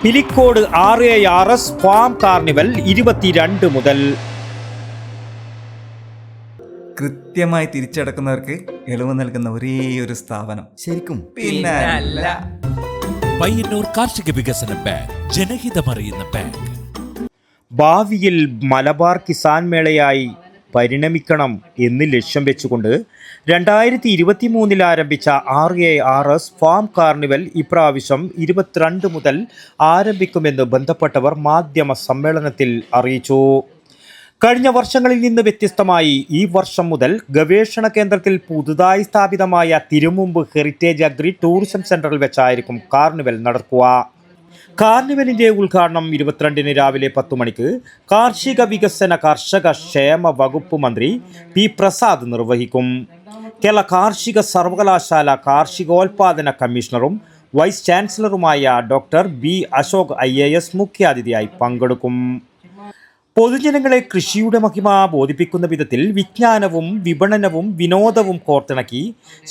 Pilicode RARS farm carnival 22 മുതൽ. കൃത്യമായി തിരിച്ചടക്കുന്നവർക്ക് ഇളവ് നൽകുന്ന ഒരേ ഒരു സ്ഥാപനം. ശരിക്കും പിന്നെ അല്ല. പയ്യന്നൂർ കാർഷിക വികസന ബാങ്ക്, ജനഹിതമറിയുന്ന ബാങ്ക്. ഭാവിയിൽ മലബാർ കിസാൻ മേളയായി പരിണമിക്കണം എന്ന് ലക്ഷ്യം വെച്ചുകൊണ്ട് 2023 ആരംഭിച്ച RARS ഫാം കാർണിവൽ ഇപ്രാവശ്യം 22 മുതൽ ആരംഭിക്കുമെന്ന് ബന്ധപ്പെട്ടവർ മാധ്യമ സമ്മേളനത്തിൽ അറിയിച്ചു. കഴിഞ്ഞ വർഷങ്ങളിൽ നിന്ന് വ്യത്യസ്തമായി ഈ വർഷം മുതൽ ഗവേഷണ കേന്ദ്രത്തിൽ പുതുതായി സ്ഥാപിതമായ തിരുമുമ്പ് ഹെറിറ്റേജ് അഗ്രി ടൂറിസം സെന്ററിൽ വെച്ചായിരിക്കും കാർണിവൽ നടക്കുക. കാർണിവലിന്റെ ഉദ്ഘാടനം 22 രാവിലെ 10 മണിക്ക് കാർഷിക വികസന കർഷക ക്ഷേമ വകുപ്പ് മന്ത്രി P. പ്രസാദ് നിർവഹിക്കും. കേരള കാർഷിക സർവകലാശാല കാർഷികോൽപാദന കമ്മീഷണറും വൈസ് ചാൻസലറുമായ ഡോക്ടർ B. അശോക് IAS മുഖ്യാതിഥിയായി പങ്കെടുക്കും. പൊതുജനങ്ങളെ കൃഷിയുടെ മഹിമ ബോധിപ്പിക്കുന്ന വിധത്തിൽ വിജ്ഞാനവും വിപണനവും വിനോദവും കോർത്തിണക്കി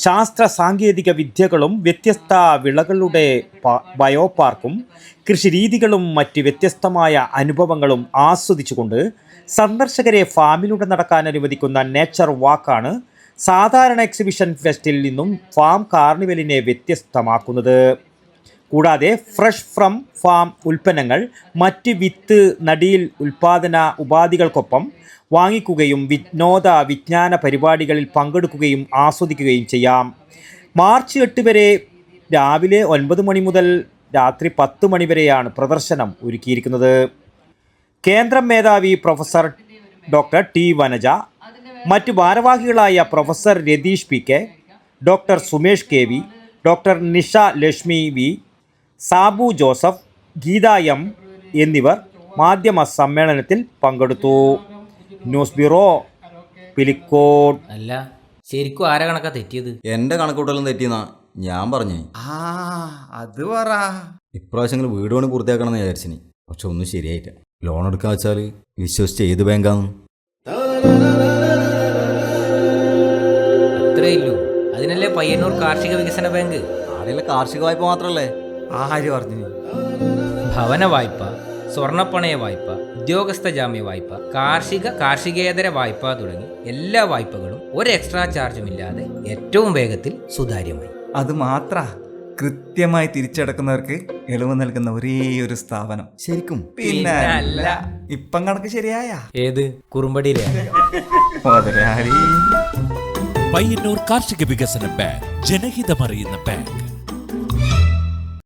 ശാസ്ത്ര സാങ്കേതിക വിദ്യകളും വ്യത്യസ്ത വിളകളുടെ ബയോപാർക്കും കൃഷിരീതികളും മറ്റ് വ്യത്യസ്തമായ അനുഭവങ്ങളും ആസ്വദിച്ചുകൊണ്ട് സന്ദർശകരെ ഫാമിലൂടെ നടക്കാൻ അനുവദിക്കുന്ന നേച്ചർ വാക്കാണ് സാധാരണ എക്സിബിഷൻ ഫെസ്റ്റിൽ നിന്നും ഫാം കാർണിവലിനെ വ്യത്യസ്തമാക്കുന്നത്. കൂടാതെ ഫ്രഷ് ഫ്രം ഫാം ഉൽപ്പന്നങ്ങൾ മറ്റ് വിത്ത് നടീൽ ഉൽപാദന ഉപാധികൾക്കൊപ്പം വാങ്ങിക്കുകയും വിനോദ വിജ്ഞാന പരിപാടികളിൽ പങ്കെടുക്കുകയും ആസ്വദിക്കുകയും ചെയ്യാം. മാർച്ച് 8 വരെ രാവിലെ 9 മണി മുതൽ രാത്രി 10 മണി വരെയാണ് പ്രദർശനം ഒരുക്കിയിരിക്കുന്നത്. കേന്ദ്രം മേധാവി പ്രൊഫസർ ഡോക്ടർ T. വനജ, മറ്റ് ഭാരവാഹികളായ professor Ratheesh PK, doctor Sumesh KV, doctor Nisha Lakshmi V, Sabu Joseph, Geetha M എന്നിവർ മാധ്യമ സമ്മേളനത്തിൽ പങ്കെടുത്തു. News bureau, Pilicode. അല്ല, ശരിക്കും ആരാ കണക്കാ തെറ്റിയത്? എന്റെ കണക്കൂട്ടലും തെറ്റിയെന്നാ ഞാൻ പറഞ്ഞേ. അത് പറ. ഇപ്രാവശ്യം വീട് പണി പൂർത്തിയാക്കണം എന്ന് വിചാരിച്ചിനി. പക്ഷെ ഒന്നും ശരിയായില്ല. ലോൺ എടുക്കാൻ വെച്ചാൽ വിശ്വസിച്ച് ഏത് ബാങ്കാന്ന്? അത്രേ ഇല്ലൂ. അതിനല്ലേ പയ്യന്നൂർ കാർഷിക വികസന ബാങ്ക്. ആടെയുള്ള കാർഷിക വായ്പ മാത്രല്ലേ? ആര് പറഞ്ഞു? ഭവന വായ്പ, സ്വർണ്ണപ്പണയ വായ്പ, ഉദ്യോഗസ്ഥ ജാമ്യ വായ്പ, കാർഷികേതര വായ്പ തുടങ്ങി എല്ലാ വായ്പകളും ഒരു എക്സ്ട്രാ ചാർജുമില്ലാതെ ഏറ്റവും വേഗത്തിൽ സുതാര്യമായി. അത് മാത്ര കൃത്യമായി തിരിച്ചടക്കുന്നവർക്ക് ഇളവ് നൽകുന്ന ഒരേ ഒരു സ്ഥാപനം. ശരിക്കും പിന്നെ അല്ല. ഇപ്പം കണക്ക് ശരിയായ ഏത് കുറുമ്പടിയിലെ മുതലാളി. പയ്യന്നൂർ കാർഷിക വികസന ബാങ്ക്, ജനഹിതമറിയുന്ന ബാങ്ക്.